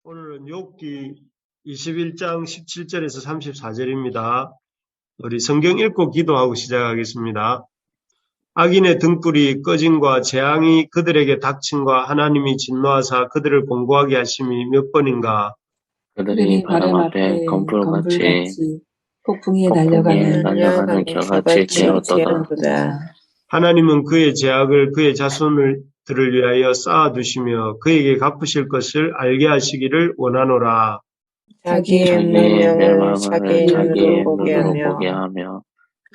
오늘은 욥기 21장 17절에서 34절입니다. 우리 성경 읽고 기도하고 시작하겠습니다. 악인의 등불이 꺼짐과 재앙이 그들에게 닥침과 하나님이 진노하사 그들을 공고하게 하심이 몇 번인가. 그들이 바람 앞에 검불같이 폭풍이 날려가는 겨같이 되었도다. 하나님은 그의 제약을 그의 자손들을 위하여 쌓아두시며 그에게 갚으실 것을 알게 하시기를 원하노라. 자기의 멸망을 자기의 눈으로 보게 하며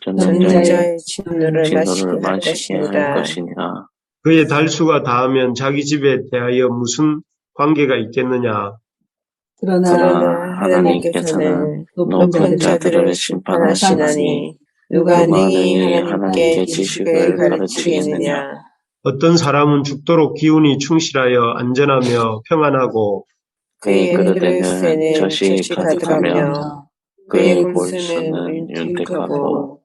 전쟁자의 진노를 마시게 할 것이니라. 그의 달수가 다하면 자기 집에 대하여 무슨 관계가 있겠느냐. 그러나 하나님께서는 높은 자들을 심판하시나니 누가 능히 하나님께 지식을 가르치겠느냐. 어떤 사람은 죽도록 기운이 충실하여 안전하며 평안하고 그의 그릇에는 젖이 가득하며 그의 골수는 윤택하고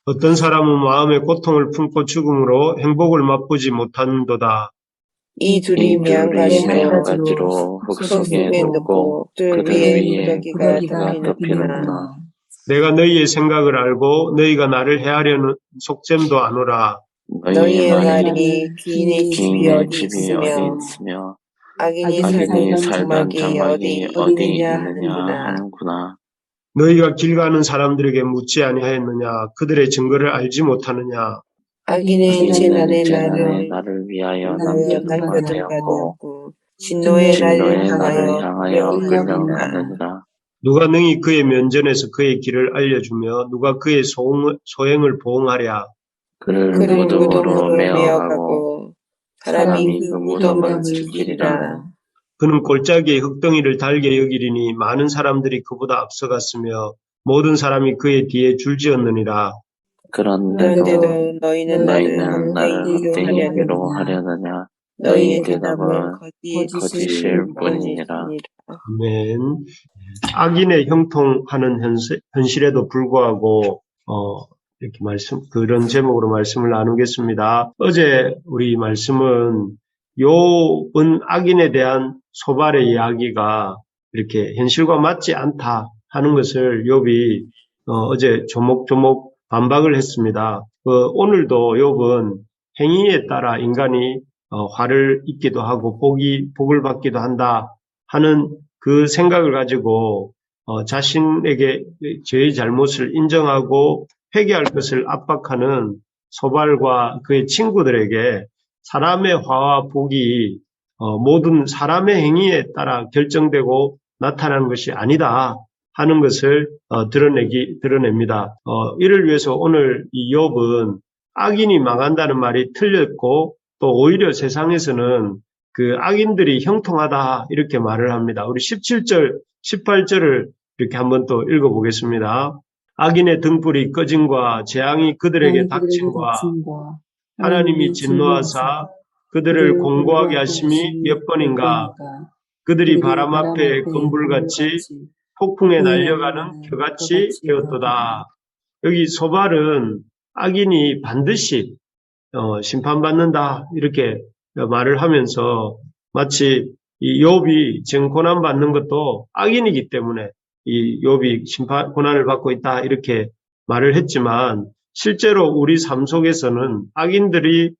어떤 사람은 마음의 고통을 품고 죽음으로 행복을 맛보지 못하는도다. 이 둘이 매한가지로 흙 속에 놓고 들 위에 무더기가 덮이는구나. 내가 너희의 생각을 알고 너희가 나를 해하려는 속셈도 아노라. 너희의 말이 귀인의 집이 어디 있으며 악인이 살던 장막이 어디 있느냐 하는구나. 너희가 길 가는 사람들에게 묻지 아니하였느냐. 그들의 증거를 알지 못하느냐. 악인의 재난의 나를 위하여 남겨둔 진노의 날을 향하여 끌려가느니라. 누가 능히 그의 면전에서 그의 길을 알려주며 누가 그의 소행을 보응하랴. 그를 무덤으로 메어가고 사람이 그 무덤을 지키리라. 그는 골짜기의 흙덩이를 달게 여기리니 많은 사람들이 그보다 앞서갔으며 모든 사람이 그의 뒤에 줄지었느니라. 그런데도 너희는 나를 헛되이로 하려느냐. 너희의 대답은 거짓일 뿐이니라. 아멘. 악인의 형통하는 현실에도 불구하고 이렇게 그런 제목으로 말씀을 나누겠습니다. 어제 우리 말씀은 욥은 악인에 대한 소발의 이야기가 이렇게 현실과 맞지 않다 하는 것을 욥이 어제 조목조목 반박을 했습니다. 오늘도 욥은 행위에 따라 인간이 화를 입기도 하고 복을 받기도 한다 하는 그 생각을 가지고 자신에게 죄의 잘못을 인정하고 회개할 것을 압박하는 소발과 그의 친구들에게 사람의 화와 복이 모든 사람의 행위에 따라 결정되고 나타나는 것이 아니다 하는 것을 드러냅니다. 이를 위해서 오늘 이 욥은 악인이 망한다는 말이 틀렸고 또 오히려 세상에서는 그 악인들이 형통하다 이렇게 말을 합니다. 우리 17절, 18절을 이렇게 한번 또 읽어보겠습니다. 악인의 등불이 꺼짐과 재앙이 그들에게 닥침과 하나님이 진노하사 그들을 공고하게 하심이 몇 번인가. 그들이 바람 앞에 검불같이 폭풍에 날려가는 겨같이 되었도다. 여기 소발은 악인이 반드시 심판받는다 이렇게 말을 하면서 마치 이 욥이 지금 고난받는 것도 악인이기 때문에 이 욥이 고난을 받고 있다 이렇게 말을 했지만 실제로 우리 삶 속에서는 악인들이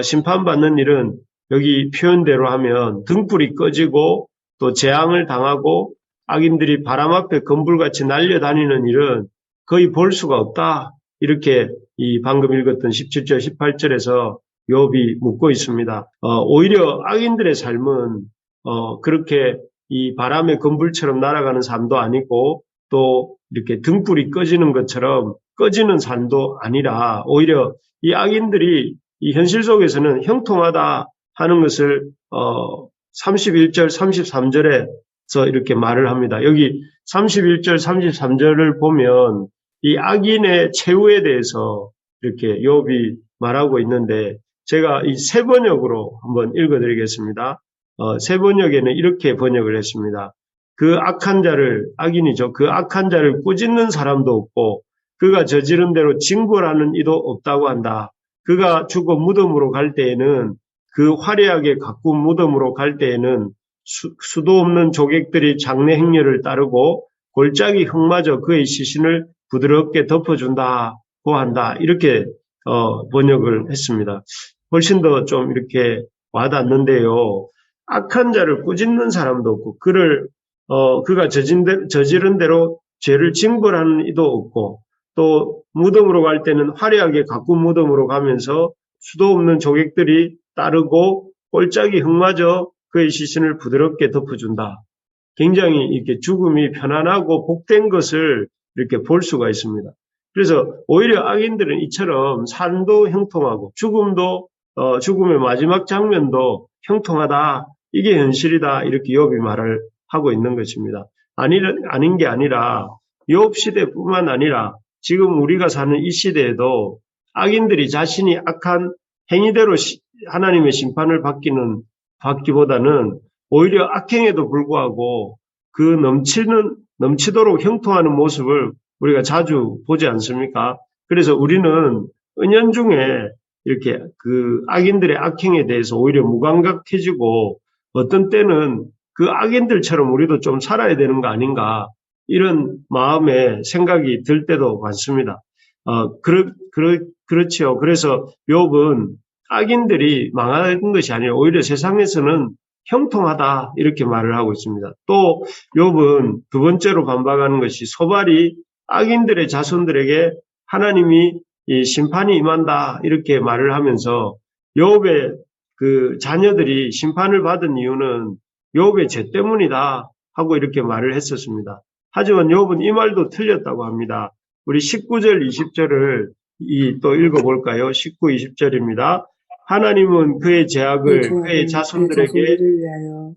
심판받는 일은 여기 표현대로 하면 등불이 꺼지고 또 재앙을 당하고 악인들이 바람 앞에 검불같이 날려다니는 일은 거의 볼 수가 없다. 이렇게 이 방금 읽었던 17절, 18절에서 욥이 묻고 있습니다. 오히려 악인들의 삶은 그렇게 이 바람의 검불처럼 날아가는 삶도 아니고 또 이렇게 등불이 꺼지는 것처럼 꺼지는 삶도 아니라 오히려 이 악인들이 이 현실 속에서는 형통하다 하는 것을 31절, 33절에서 이렇게 말을 합니다. 여기 31절, 33절을 보면 이 악인의 최후에 대해서 이렇게 욥이 말하고 있는데 제가 이 세 번역으로 한번 읽어드리겠습니다. 세 번역에는 이렇게 번역을 했습니다. 그 악한 자를, 악인이죠. 그 악한 자를 꾸짖는 사람도 없고 그가 저지른 대로 징벌하는 이도 없다고 한다. 그가 죽어 무덤으로 갈 때에는 그 화려하게 가꾼 무덤으로 갈 때에는 수도 없는 조객들이 장래 행렬을 따르고 골짜기 흙마저 그의 시신을 부드럽게 덮어준다고 한다. 이렇게 번역을 했습니다. 훨씬 더 좀 이렇게 와닿는데요. 악한 자를 꾸짖는 사람도 없고 그가 저지른 대로 죄를 징벌하는 이도 없고 또 무덤으로 갈 때는 화려하게 가꾼 무덤으로 가면서 수도 없는 조객들이 따르고 골짜기 흙마저 그의 시신을 부드럽게 덮어준다. 굉장히 이렇게 죽음이 편안하고 복된 것을 이렇게 볼 수가 있습니다. 그래서 오히려 악인들은 이처럼 삶도 형통하고 죽음의 마지막 장면도 형통하다. 이게 현실이다. 이렇게 욥이 말을 하고 있는 것입니다. 아닌 게 아니라 욥 시대뿐만 아니라 지금 우리가 사는 이 시대에도 악인들이 자신이 악한 행위대로 하나님의 심판을 받기보다는 오히려 악행에도 불구하고 그 넘치도록 형통하는 모습을 우리가 자주 보지 않습니까? 그래서 우리는 은연중에 이렇게 그 악인들의 악행에 대해서 오히려 무감각해지고 어떤 때는 그 악인들처럼 우리도 좀 살아야 되는 거 아닌가 이런 마음에 생각이 들 때도 많습니다. 그렇지요. 그래서 욥은 악인들이 망하는 것이 아니라 오히려 세상에서는 형통하다 이렇게 말을 하고 있습니다. 또 욥은 두 번째로 반박하는 것이 소발이 악인들의 자손들에게 하나님이 이 심판이 임한다 이렇게 말을 하면서 욥의 그 자녀들이 심판을 받은 이유는 욥의 죄 때문이다 하고 이렇게 말을 했었습니다. 하지만 욥은 이 말도 틀렸다고 합니다. 우리 19절 20절을 또 읽어볼까요? 19, 20절입니다. 하나님은 그의 죄악을 그의 자손들에게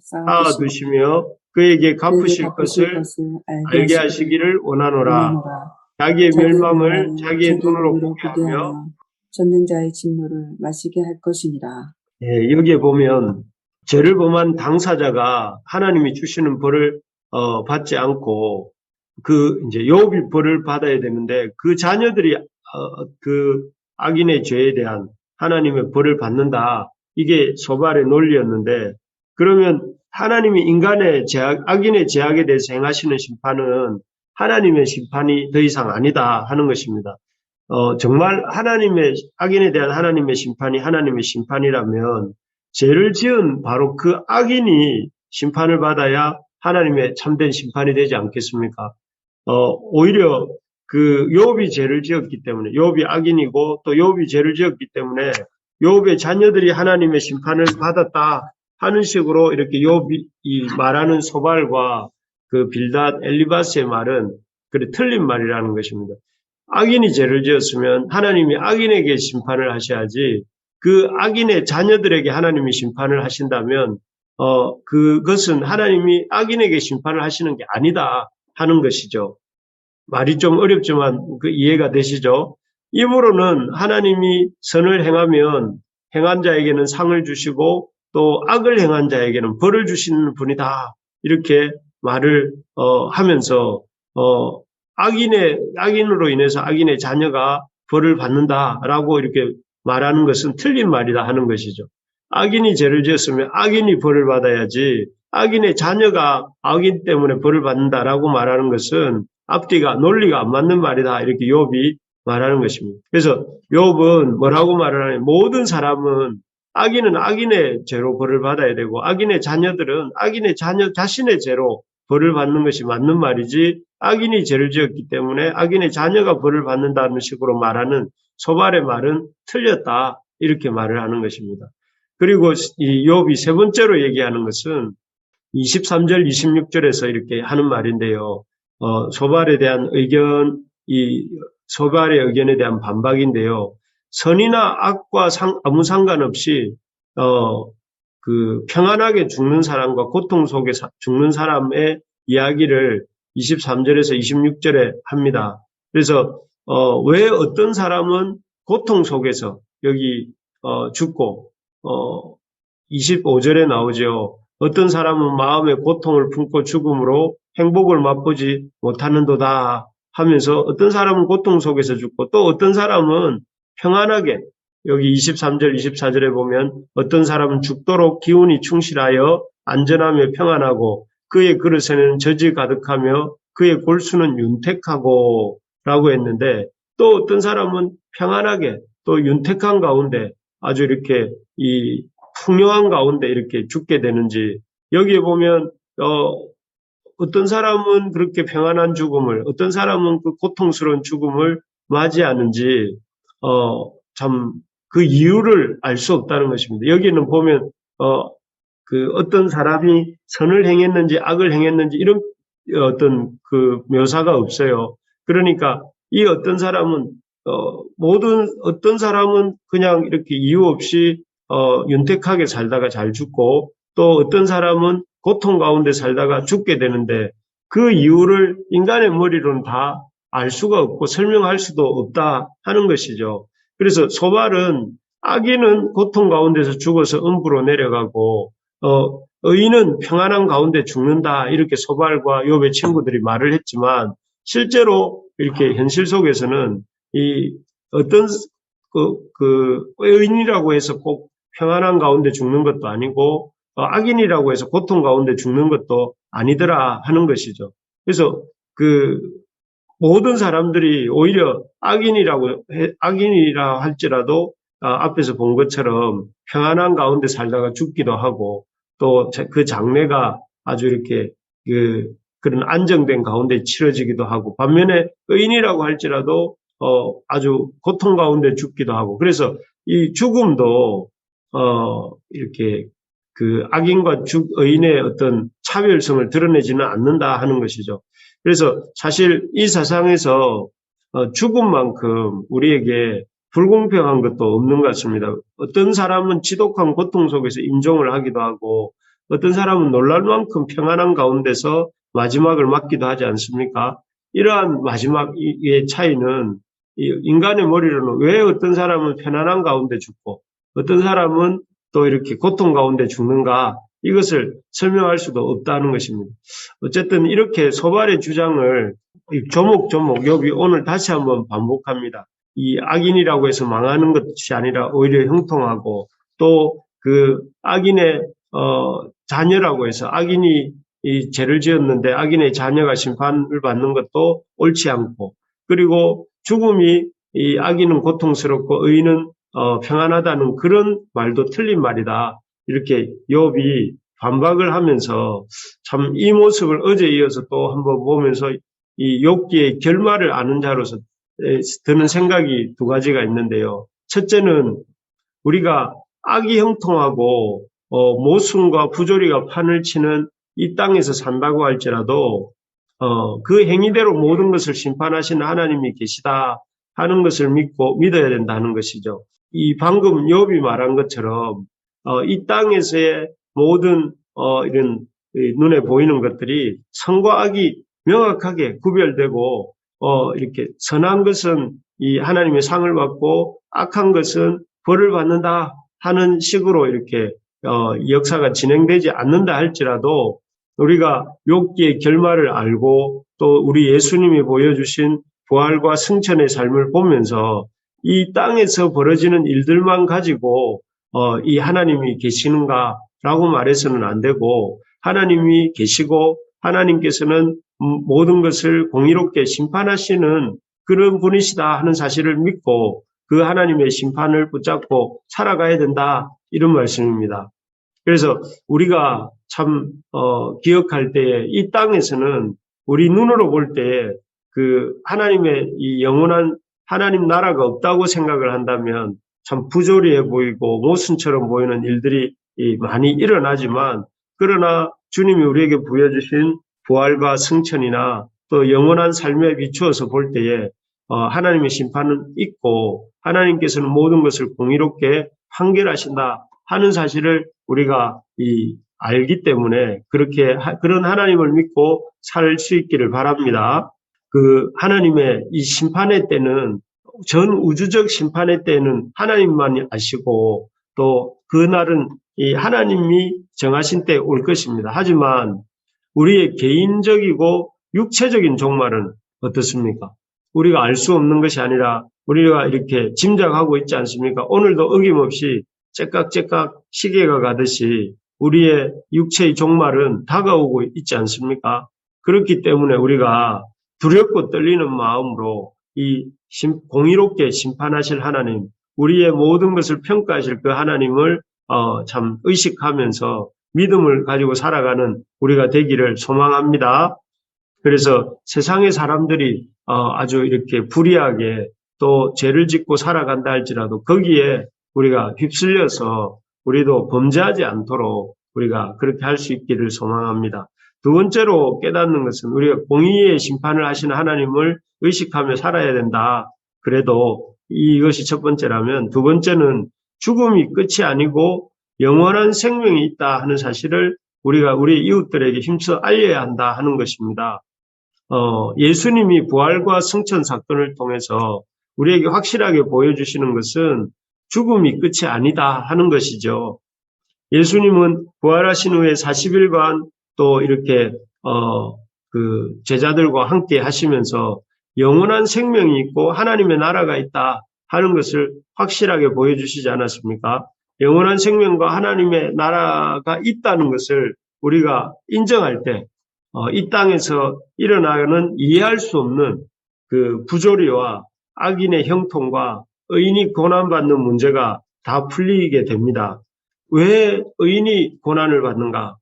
쌓아두시며 그에게 갚으실 것을 알게 하시기를 원하노라. 자기의 멸망을 자기의 눈으로 보게 하며 젖는 자의 진노를 마시게 할 것이니라. 예, 여기에 보면 죄를 범한 당사자가 하나님이 주시는 벌을 받지 않고 이제 욥이 벌을 받아야 되는데 그 자녀들이 그 악인의 죄에 대한 하나님의 벌을 받는다. 이게 소발의 논리였는데 그러면 하나님이 악인의 죄악에 대해서 행하시는 심판은 하나님의 심판이 더 이상 아니다 하는 것입니다. 정말 악인에 대한 하나님의 심판이 하나님의 심판이라면 죄를 지은 바로 그 악인이 심판을 받아야 하나님의 참된 심판이 되지 않겠습니까? 오히려 그 욥이 죄를 지었기 때문에 욥이 악인이고 또 욥이 죄를 지었기 때문에 욥의 자녀들이 하나님의 심판을 받았다 하는 식으로 이렇게 욥이 말하는 소발과 그 빌닷 엘리바스의 말은 틀린 말이라는 것입니다. 악인이 죄를 지었으면 하나님이 악인에게 심판을 하셔야지 그 악인의 자녀들에게 하나님이 심판을 하신다면 그것은 하나님이 악인에게 심판을 하시는 게 아니다 하는 것이죠. 말이 좀 어렵지만 그 이해가 되시죠? 이므로는 하나님이 선을 행하면 행한 자에게는 상을 주시고 또 악을 행한 자에게는 벌을 주시는 분이다. 이렇게 말을 하면서 악인으로 인해서 악인의 자녀가 벌을 받는다라고 이렇게 말하는 것은 틀린 말이다 하는 것이죠. 악인이 죄를 지었으면 악인이 벌을 받아야지 악인의 자녀가 악인 때문에 벌을 받는다라고 말하는 것은 앞뒤가 논리가 안 맞는 말이다 이렇게 욥이 말하는 것입니다. 그래서 욥은 뭐라고 말을 하냐면 모든 사람은 악인은 악인의 죄로 벌을 받아야 되고 악인의 자녀들은 악인의 자녀 자신의 죄로 벌을 받는 것이 맞는 말이지 악인이 죄를 지었기 때문에 악인의 자녀가 벌을 받는다는 식으로 말하는 소발의 말은 틀렸다 이렇게 말을 하는 것입니다. 그리고 이 욥이 세 번째로 얘기하는 것은 23절 26절에서 이렇게 하는 말인데요. 소발에 대한 소발의 의견에 대한 반박인데요. 선이나 악과 아무 상관없이 평안하게 죽는 사람과 고통 속에 죽는 사람의 이야기를 23절에서 26절에 합니다. 그래서 왜 어떤 사람은 고통 속에서 여기 죽고 25절에 나오죠. 어떤 사람은 마음의 고통을 품고 죽음으로 행복을 맛보지 못하는도다 하면서 어떤 사람은 고통 속에서 죽고 또 어떤 사람은 평안하게 여기 23절 24절에 보면 어떤 사람은 죽도록 기운이 충실하여 안전하며 평안하고 그의 그릇에는 젖이 가득하며 그의 골수는 윤택하고 라고 했는데 또 어떤 사람은 평안하게 또 윤택한 가운데 아주 이렇게 이 풍요한 가운데 이렇게 죽게 되는지 여기에 보면 어떤 사람은 그렇게 평안한 죽음을 어떤 사람은 그 고통스러운 죽음을 맞이하는지 참 그 이유를 알 수 없다는 것입니다. 여기는 보면 그 어떤 사람이 선을 행했는지 악을 행했는지 이런 어떤 그 묘사가 없어요. 그러니까 이 어떤 사람은 어떤 사람은 그냥 이렇게 이유 없이 윤택하게 살다가 잘 죽고 또 어떤 사람은 고통 가운데 살다가 죽게 되는데 그 이유를 인간의 머리로는 다 알 수가 없고 설명할 수도 없다 하는 것이죠. 그래서 소발은 악인은 고통 가운데서 죽어서 음부로 내려가고 의인은 평안한 가운데 죽는다 이렇게 소발과 욥의 친구들이 말을 했지만 실제로 이렇게 현실 속에서는 이 어떤 의인이라고 해서 꼭 평안한 가운데 죽는 것도 아니고 악인이라고 해서 고통 가운데 죽는 것도 아니더라 하는 것이죠. 그래서 모든 사람들이 오히려 악인이라 할지라도 앞에서 본 것처럼 평안한 가운데 살다가 죽기도 하고 또 그 장래가 아주 이렇게 그런 안정된 가운데 치러지기도 하고 반면에 의인이라고 할지라도 아주 고통 가운데 죽기도 하고 그래서 이 죽음도 이렇게 그 악인과 의인의 어떤 차별성을 드러내지는 않는다 하는 것이죠. 그래서 사실 이 세상에서 죽음만큼 우리에게 불공평한 것도 없는 것 같습니다. 어떤 사람은 지독한 고통 속에서 임종을 하기도 하고 어떤 사람은 놀랄 만큼 평안한 가운데서 마지막을 맞기도 하지 않습니까? 이러한 마지막의 차이는 인간의 머리로는 왜 어떤 사람은 편안한 가운데 죽고 어떤 사람은 또 이렇게 고통 가운데 죽는가 이것을 설명할 수도 없다는 것입니다. 어쨌든 이렇게 소발의 주장을 조목조목 욥이 오늘 다시 한번 반복합니다. 이 악인이라고 해서 망하는 것이 아니라 오히려 형통하고 또 그 악인의 자녀라고 해서 악인이 이 죄를 지었는데 악인의 자녀가 심판을 받는 것도 옳지 않고 그리고 죽음이 이 악인은 고통스럽고 의인은 평안하다는 그런 말도 틀린 말이다. 이렇게 욥이 반박을 하면서 참 이 모습을 어제 이어서 또 한번 보면서 이 욥기의 결말을 아는 자로서 드는 생각이 두 가지가 있는데요. 첫째는 우리가 악이 형통하고 모순과 부조리가 판을 치는 이 땅에서 산다고 할지라도 그 행위대로 모든 것을 심판하시는 하나님이 계시다 하는 것을 믿어야 된다는 것이죠. 이 방금 욥이 말한 것처럼 이 땅에서의 모든 이런 눈에 보이는 것들이 선과 악이 명확하게 구별되고 이렇게 선한 것은 이 하나님의 상을 받고 악한 것은 벌을 받는다 하는 식으로 이렇게 역사가 진행되지 않는다 할지라도 우리가 욥기의 결말을 알고 또 우리 예수님이 보여주신 부활과 승천의 삶을 보면서 이 땅에서 벌어지는 일들만 가지고 이 하나님이 계시는가라고 말해서는 안 되고 하나님이 계시고 하나님께서는 모든 것을 공의롭게 심판하시는 그런 분이시다 하는 사실을 믿고 그 하나님의 심판을 붙잡고 살아가야 된다 이런 말씀입니다. 그래서 우리가 참 기억할 때에 이 땅에서는 우리 눈으로 볼 때에 그 하나님의 이 영원한 하나님 나라가 없다고 생각을 한다면 참 부조리해 보이고 모순처럼 보이는 일들이 많이 일어나지만 그러나 주님이 우리에게 부여주신 부활과 승천이나 또 영원한 삶에 비추어서 볼 때에 하나님의 심판은 있고 하나님께서는 모든 것을 공의롭게 판결하신다 하는 사실을 우리가 알기 때문에 그런 하나님을 믿고 살 수 있기를 바랍니다. 그 하나님의 이 심판의 때는 전 우주적 심판의 때는 하나님만 아시고 또 그날은 이 하나님이 정하신 때 올 것입니다. 하지만 우리의 개인적이고 육체적인 종말은 어떻습니까? 우리가 알 수 없는 것이 아니라 우리가 이렇게 짐작하고 있지 않습니까? 오늘도 어김없이 째깍째깍 시계가 가듯이 우리의 육체의 종말은 다가오고 있지 않습니까? 그렇기 때문에 우리가 두렵고 떨리는 마음으로 이 공의롭게 심판하실 하나님, 우리의 모든 것을 평가하실 그 하나님을 참 의식하면서 믿음을 가지고 살아가는 우리가 되기를 소망합니다. 그래서 세상의 사람들이 아주 이렇게 불의하게 또 죄를 짓고 살아간다 할지라도 거기에 우리가 휩쓸려서 우리도 범죄하지 않도록 우리가 그렇게 할 수 있기를 소망합니다. 두 번째로 깨닫는 것은 우리가 공의의 심판을 하시는 하나님을 의식하며 살아야 된다. 그래도 이것이 첫 번째라면 두 번째는 죽음이 끝이 아니고 영원한 생명이 있다 하는 사실을 우리가 우리 이웃들에게 힘써 알려야 한다 하는 것입니다. 예수님이 부활과 승천 사건을 통해서 우리에게 확실하게 보여주시는 것은 죽음이 끝이 아니다 하는 것이죠. 예수님은 부활하신 후에 40일간 또 이렇게 그 제자들과 함께 하시면서 영원한 생명이 있고 하나님의 나라가 있다 하는 것을 확실하게 보여주시지 않았습니까? 영원한 생명과 하나님의 나라가 있다는 것을 우리가 인정할 때 이 땅에서 일어나는 이해할 수 없는 그 부조리와 악인의 형통과 의인이 고난받는 문제가 다 풀리게 됩니다. 왜 의인이 고난을 받는가?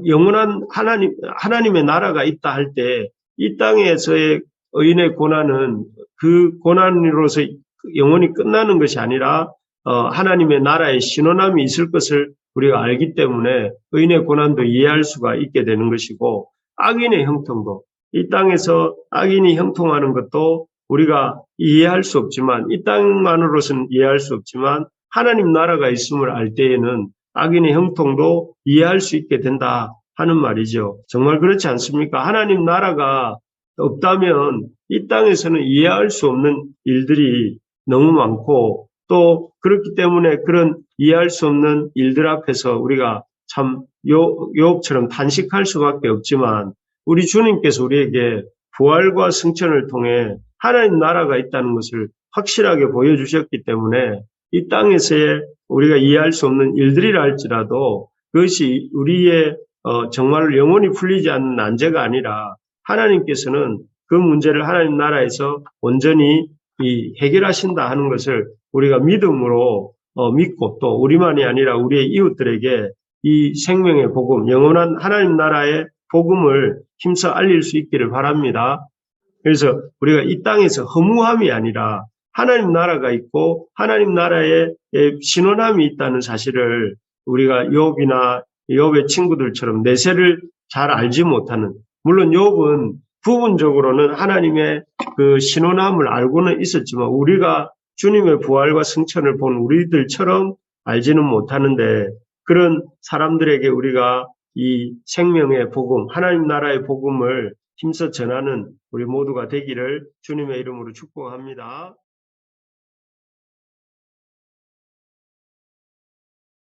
영원한 하나님의 나라가 있다 할 때 이 땅에서의 의인의 고난은 그 고난으로서 영원히 끝나는 것이 아니라 하나님의 나라의 신원함이 있을 것을 우리가 알기 때문에 의인의 고난도 이해할 수가 있게 되는 것이고 악인의 형통도 이 땅에서 악인이 형통하는 것도 우리가 이해할 수 없지만 이 땅만으로서는 이해할 수 없지만 하나님 나라가 있음을 알 때에는 악인의 형통도 이해할 수 있게 된다 하는 말이죠. 정말 그렇지 않습니까? 하나님 나라가 없다면 이 땅에서는 이해할 수 없는 일들이 너무 많고 또 그렇기 때문에 그런 이해할 수 없는 일들 앞에서 우리가 참 욥처럼 탄식할 수밖에 없지만 우리 주님께서 우리에게 부활과 승천을 통해 하나님 나라가 있다는 것을 확실하게 보여주셨기 때문에 이 땅에서의 우리가 이해할 수 없는 일들이라 할지라도 그것이 우리의 정말 영원히 풀리지 않는 난제가 아니라 하나님께서는 그 문제를 하나님 나라에서 온전히 해결하신다 하는 것을 우리가 믿음으로 믿고 또 우리만이 아니라 우리의 이웃들에게 이 생명의 복음, 영원한 하나님 나라의 복음을 힘써 알릴 수 있기를 바랍니다. 그래서 우리가 이 땅에서 허무함이 아니라 하나님 나라가 있고 하나님 나라의 신원함이 있다는 사실을 우리가 욥이나 욥의 친구들처럼 내세를 잘 알지 못하는, 물론 욥은 부분적으로는 하나님의 그 신원함을 알고는 있었지만 우리가 주님의 부활과 승천을 본 우리들처럼 알지는 못하는데 그런 사람들에게 우리가 이 생명의 복음, 하나님 나라의 복음을 힘써 전하는 우리 모두가 되기를 주님의 이름으로 축복합니다.